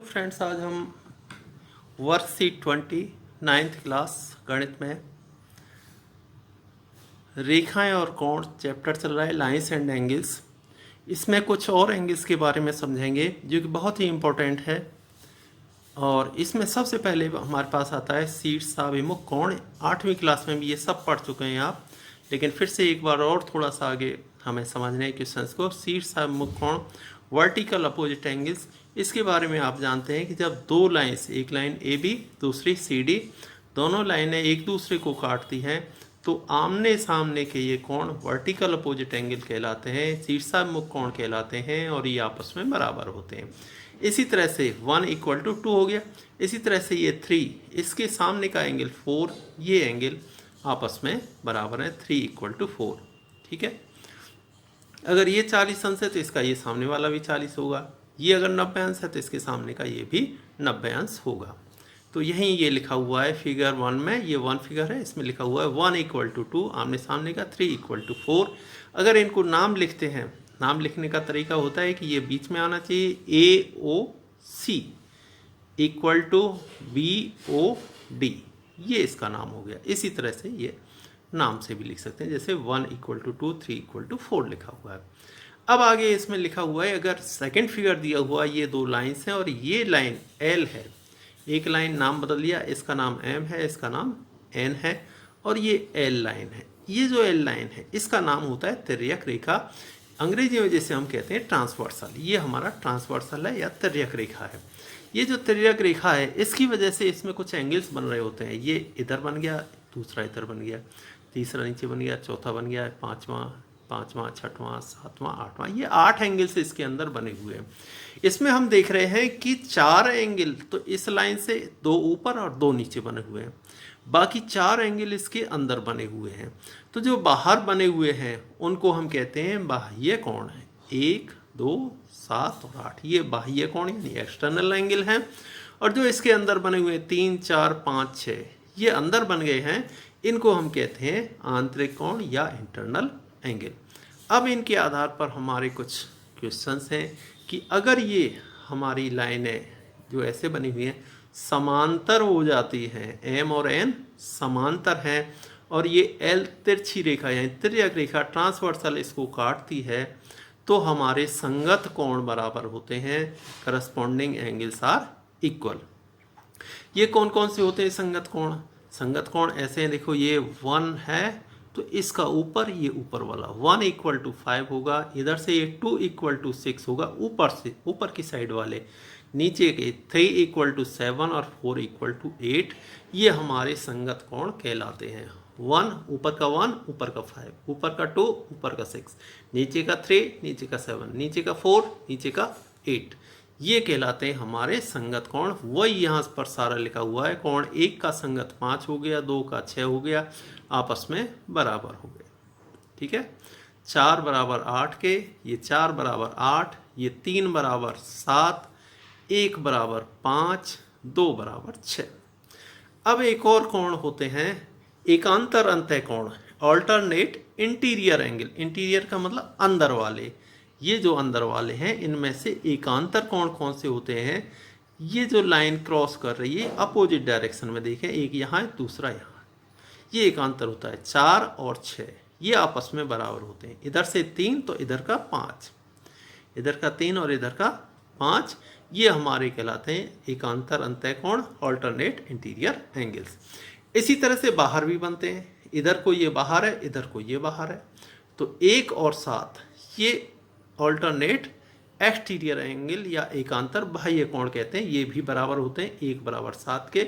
Friends, आज हम worksheet 29th class गणित में रेखाएं और कोण चैप्टर चल रहा है, लाइंस एंड एंगल्स। इसमें कुछ और एंगल्स के बारे में समझेंगे जो कि बहुत ही इम्पोर्टेंट है। और इसमें सबसे पहले हमारे पास आता है शीर्षाभिमुख कोण। 8वीं क्लास में भी ये सब पढ़ चुके हैं आप, लेकिन फिर से एक बार और थोड़ा सा आगे हमें समझने क्वेश्चंस को। शीर्षाभिमुख कोण, वर्टिकल अपोजिट एंगल्स, इसके बारे में आप जानते हैं कि जब दो लाइंस, एक लाइन ए बी दूसरी सी डी, दोनों लाइनें एक दूसरे को काटती हैं तो आमने सामने के ये कोण वर्टिकल अपोजिट एंगल कहलाते हैं, शीर्षाभिमुख कोण कहलाते हैं और ये आपस में बराबर होते हैं। इसी तरह से 1 = 2 हो गया। इसी तरह से ये 3, इसके सामने का एंगल 4, ये एंगल आपस में बराबर है, 3 = 4। ठीक है। अगर ये 40 अंश है तो इसका ये सामने वाला भी 40 होगा। ये अगर 90 अंश है तो इसके सामने का ये भी 90 अंश होगा। तो यहीं ये लिखा हुआ है फिगर 1 में, ये 1 फिगर है, इसमें लिखा हुआ है 1 = 2 आमने सामने का, 3 = 4। अगर इनको नाम लिखते हैं, नाम लिखने का तरीका होता है कि ये बीच में आना चाहिए, AOC = BOD, ये इसका नाम हो गया। इसी तरह से ये नाम से भी लिख सकते हैं, जैसे 1 = 2, 3 = 4 लिखा हुआ है। अब आगे इसमें लिखा हुआ है, अगर सेकंड फिगर दिया हुआ, ये दो लाइंस हैं और ये लाइन L है, एक लाइन नाम बदल दिया, इसका नाम M है, इसका नाम N है, और ये L लाइन है। ये जो L लाइन है इसका नाम होता है तिर्यक रेखा। अंग्रेजी में जैसे हम कहते हैं ट्रांसवर्सल, ये हमारा ट्रांसवर्सल है या तिर्यक रेखा है। ये जो तिर्यक रेखा है इसकी वजह से इसमें कुछ एंगल्स बन रहे होते हैं। ये इधर बन गया, दूसरा इधर बन गया, तीसरा नीचे बन गया, चौथा बन गया, पाँचवां, छठवां, सातवां, आठवां, ये 8 एंगल्स इसके अंदर बने हुए हैं। इसमें हम देख रहे हैं कि 4 एंगल तो इस लाइन से 2 ऊपर और 2 नीचे बने हुए हैं, बाकी 4 एंगल इसके अंदर बने हुए हैं। तो जो बाहर बने हुए हैं उनको हम कहते हैं बाह्य कोण है। 1, 2, 7 और 8, ये बाह्य कोण यानी एक्सटर्नल एंगल हैं। और जो इसके अंदर बने हुए 3, 4, 5, 6 ये अंदर बन गए हैं, इनको हम कहते हैं आंतरिक कोण या इंटरनल एंगल। अब इनके आधार पर हमारे कुछ क्वेश्चंस हैं कि अगर ये हमारी लाइनें जो ऐसे बनी हुई हैं समांतर हो जाती हैं, M और N समांतर हैं, और ये L तिरछी रेखा यानी तिर्यक रेखा ट्रांसवर्सल इसको काटती है, तो हमारे संगत कोण बराबर होते हैं, करस्पॉन्डिंग एंगल्स आर इक्वल। ये कौन कौन से होते हैं संगत कोण? संगत कोण ऐसे हैं, देखो ये 1 है तो इसका ऊपर, ये ऊपर वाला 1 = 5 होगा, इधर से ये 2 = 6 होगा, ऊपर से ऊपर की साइड वाले, नीचे के 3 = 7 और 4 = 8, ये हमारे संगत कोण कहलाते हैं। 1 ऊपर का 1, ऊपर का 5, ऊपर का 2, ऊपर का 6, नीचे का 3, नीचे का 7, नीचे का 4, नीचे का 8, ये कहलाते हैं हमारे संगत कोण। वही यहाँ पर सारा लिखा हुआ है। कोण 1 का संगत 5 हो गया, 2 का 6 हो गया, आपस में बराबर हो गए। ठीक है। 4 = 8 के, ये 4 = 8, ये 3 = 7, 1 = 5, 2 = 6। अब एक और कोण होते हैं एकांतर अंतः कोण, ऑल्टरनेट इंटीरियर एंगल। इंटीरियर का मतलब अंदर वाले। ये जो अंदर वाले हैं इनमें से एकांतर कोण कौन से होते हैं? ये जो लाइन क्रॉस कर रही है अपोजिट डायरेक्शन में, देखें, एक यहाँ है, दूसरा यहाँ, ये एकांतर होता है। 4 और 6 ये आपस में बराबर होते हैं। इधर से 3 तो इधर का 5, इधर का 3 और इधर का 5, ये हमारे कहलाते हैं एकांतर अंतः कोण, ऑल्टरनेट इंटीरियर एंगल्स। इसी तरह से बाहर भी बनते हैं, इधर को ये बाहर है, इधर को ये बाहर है, तो 1 और 7 ये ऑल्टरनेट एक्सटीरियर एंगल या एकांतर बाह्य कोण कहते हैं। ये भी बराबर होते हैं, 1 = 7 के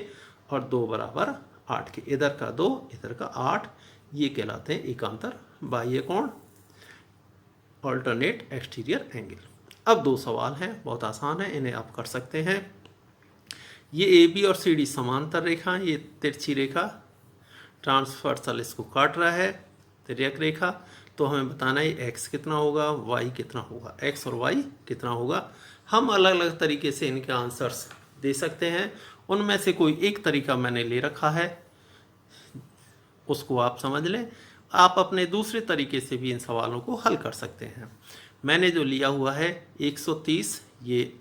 और 2 = 8 के, इधर का 2, इधर का 8, ये कहलाते हैं एकांतर बाह्य कोण, ऑल्टरनेट एक्सटीरियर एंगल। अब 2 सवाल हैं, बहुत आसान है, इन्हें आप कर सकते हैं। ये AB और CD समांतर रेखा, ये तिरछी रेखा ट्रांसवर्सल इसको काट रहा है, तिर्यक रेखा। तो हमें बताना है x कितना होगा, y कितना होगा, x और y कितना होगा। हम अलग अलग तरीके से इनके आंसर्स दे सकते हैं, उनमें से कोई एक तरीका मैंने ले रखा है, उसको आप समझ लें। आप अपने दूसरे तरीके से भी इन सवालों को हल कर सकते हैं। मैंने जो लिया हुआ है 130, ये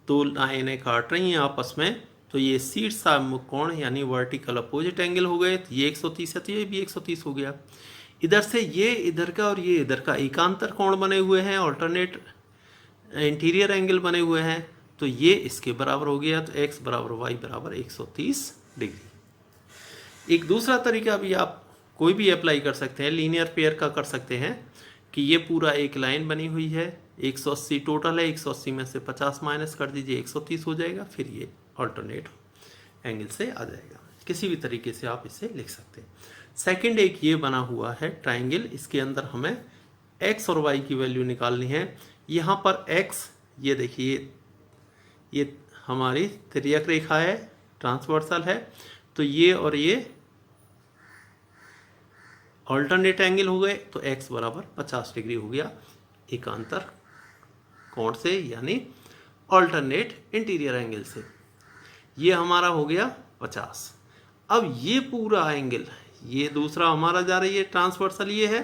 दो लाइनें काट रही हैं आपस में, तो ये शीर्षाभिमुख कोण यानी वर्टिकल अपोजिट एंगल हो गए, तो ये 130 है तो ये भी 130 हो गया। इधर से ये इधर का और ये इधर का एकांतर कोण बने हुए हैं, ऑल्टरनेट इंटीरियर एंगल बने हुए हैं, तो ये इसके बराबर हो गया, तो x बराबर y बराबर 130 डिग्री। एक दूसरा तरीका भी आप कोई भी अप्लाई कर सकते हैं, लीनियर पेयर का कर सकते हैं कि ये पूरा एक लाइन बनी हुई है, 180 टोटल है, 180 में से 50 माइनस कर दीजिए, 130 हो जाएगा, फिर ये ऑल्टरनेट एंगल से आ जाएगा। किसी भी तरीके से आप इसे लिख सकते हैं। सेकंड एक ये बना हुआ है ट्राइंगल, इसके अंदर हमें x और y की वैल्यू निकालनी है। यहाँ पर x, ये देखिए ये हमारी तिर्यक रेखा है, ट्रांसवर्सल है, तो ये और ये ऑल्टरनेट एंगल हो गए, तो x बराबर 50 डिग्री हो गया एकांतर कोण से, यानी ऑल्टरनेट इंटीरियर एंगल से। ये हमारा हो गया 50। अब ये पूरा एंगल, ये दूसरा हमारा जा रही है ट्रांसवर्सल ये है,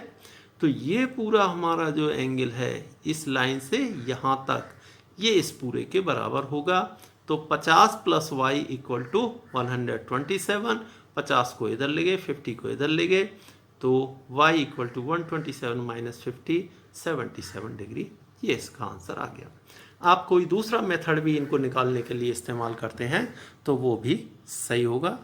तो ये पूरा हमारा जो एंगल है इस लाइन से यहाँ तक, ये इस पूरे के बराबर होगा। तो 50 प्लस वाई इक्वल टू 127, 50 को इधर ले गए, 50 को इधर ले गए, तो y equal to 127 minus 50, 77 degree, ये इसका आंसर आ गया। आप कोई दूसरा मेथड भी इनको निकालने के लिए इस्तेमाल करते हैं तो वो भी सही होगा।